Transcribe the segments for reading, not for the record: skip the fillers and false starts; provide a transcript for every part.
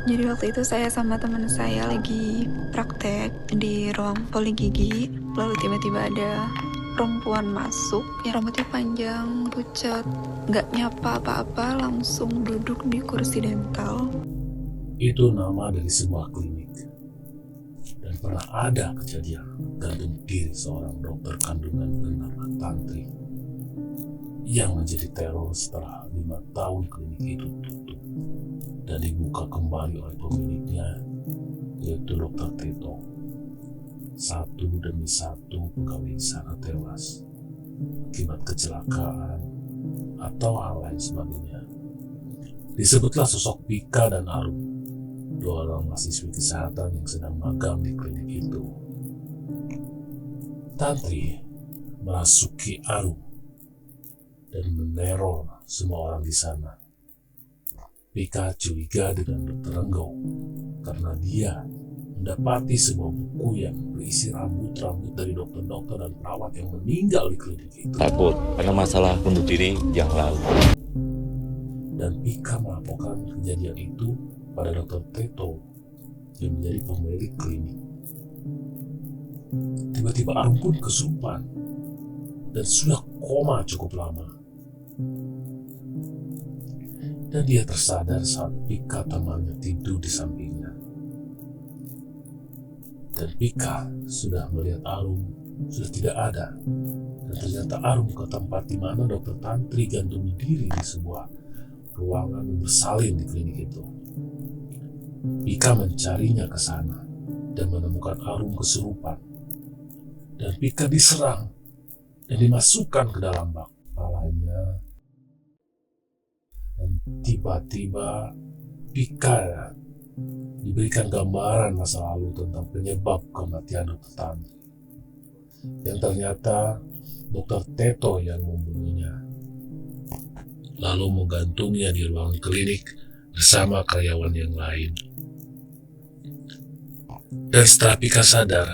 Jadi waktu itu saya sama teman saya lagi praktek di ruang poligigi, lalu tiba-tiba ada perempuan masuk yang rambutnya panjang, pucat, nggak nyapa apa-apa, langsung duduk di kursi dental. Itu nama dari sebuah klinik. Dan pernah ada kejadian gantung diri seorang dokter kandungan bernama Tantri yang menjadi teror setelah 5 tahun klinik itu tutup dan dibuka kembali oleh pemiliknya, yaitu Dr. Teto. Satu demi satu pegawai di sana tewas akibat kecelakaan atau hal lain sebagainya. Disebutlah sosok Pika dan Arum, 2 orang mahasiswi kesehatan yang sedang magang di klinik itu. Tantri merasuki Arum dan meneror semua orang di sana. Pika curiga dengan Dr. Renggo karena dia mendapati sebuah buku yang berisi rambut-rambut dari dokter-dokter dan perawat yang meninggal di klinik itu. Takut karena masalah bunuh diri yang lalu. Dan Pika melaporkan kejadian itu pada Dr. Teto yang menjadi pemilik klinik. Tiba-tiba Arum pun kesurupan dan sudah koma cukup lama. Dan dia tersadar saat Pika temannya tidur di sampingnya. Dan Pika sudah melihat Arum sudah tidak ada. Dan ternyata Arum ke tempat di mana Dr. Tantri gantung diri di sebuah ruangan bersalin di klinik itu. Pika mencarinya ke sana dan menemukan Arum kesurupan. Dan Pika diserang dan dimasukkan ke dalam bak kepalanya. Dan tiba-tiba Pika diberikan gambaran masa lalu tentang penyebab kematian Dr. Tantri, yang ternyata Dr. Teto yang membunuhnya, lalu menggantungnya di ruangan klinik bersama karyawan yang lain. Dan setelah Pika sadar,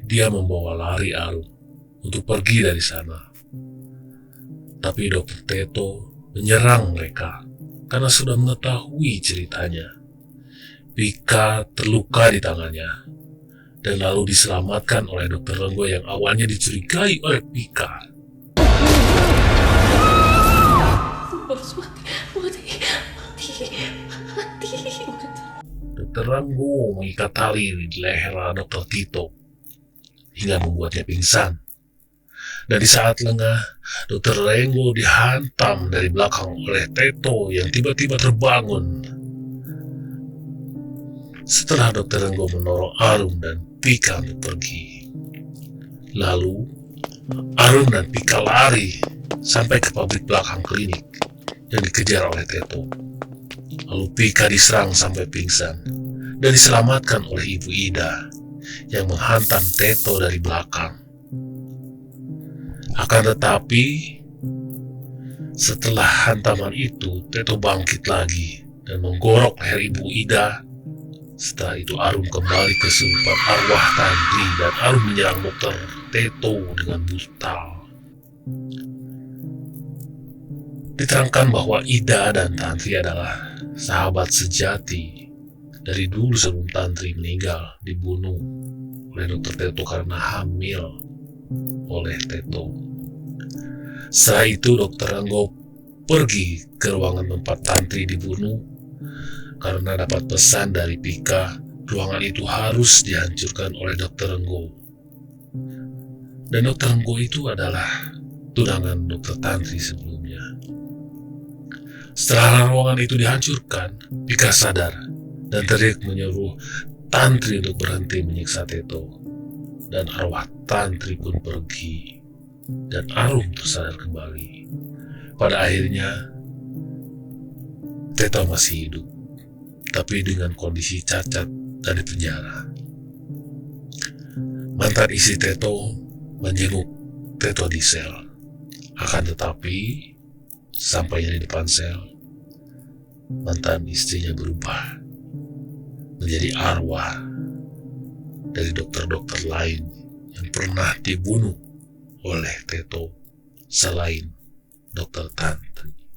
dia membawa lari Arum untuk pergi dari sana. Tapi Dr. Teto menyerang mereka karena sudah mengetahui ceritanya. Pika terluka di tangannya dan lalu diselamatkan oleh Dr. Renggo yang awalnya dicurigai oleh Pika. Dr. Renggo mengikat tali di leher Dr. Tito hingga membuatnya pingsan. Dan di saat lengah, Dr. Renggo dihantam dari belakang oleh Teto yang tiba-tiba terbangun. Setelah Dr. Renggo menorong Arum dan Pika untuk pergi. Lalu, Arum dan Pika lari sampai ke pabrik belakang klinik yang dikejar oleh Teto. Lalu Pika diserang sampai pingsan dan diselamatkan oleh Ibu Ida yang menghantam Teto dari belakang. Akan tetapi, setelah hantaman itu, Teto bangkit lagi dan menggorok leher Ibu Ida. Setelah itu Arum kembali kesurupan arwah Tantri dan Arum menyerang Dr. Teto dengan brutal. Diterangkan bahwa Ida dan Tantri adalah sahabat sejati dari dulu sebelum Tantri meninggal dibunuh oleh Dr. Teto karena hamil oleh Teto. Setelah itu Dr. Renggo pergi ke ruangan tempat Tantri dibunuh karena dapat pesan dari Pika ruangan itu harus dihancurkan oleh Dr. Renggo. Dan Dr. Renggo itu adalah tunangan Dr. Tantri sebelumnya. Setelah ruangan itu dihancurkan, Pika sadar dan teriak menyuruh Tantri untuk berhenti menyiksa Teto. Dan arwah Tantri pun pergi. Dan Arum tersadar kembali. Pada akhirnya, Teto masih hidup, tapi dengan kondisi cacat dan di penjara. Mantan istri Teto menjenguk Teto di sel. Akan tetapi, sampainya di depan sel, mantan istrinya berubah menjadi arwah dari dokter-dokter lain yang pernah dibunuh oleh Teto selain Dr. Tantri.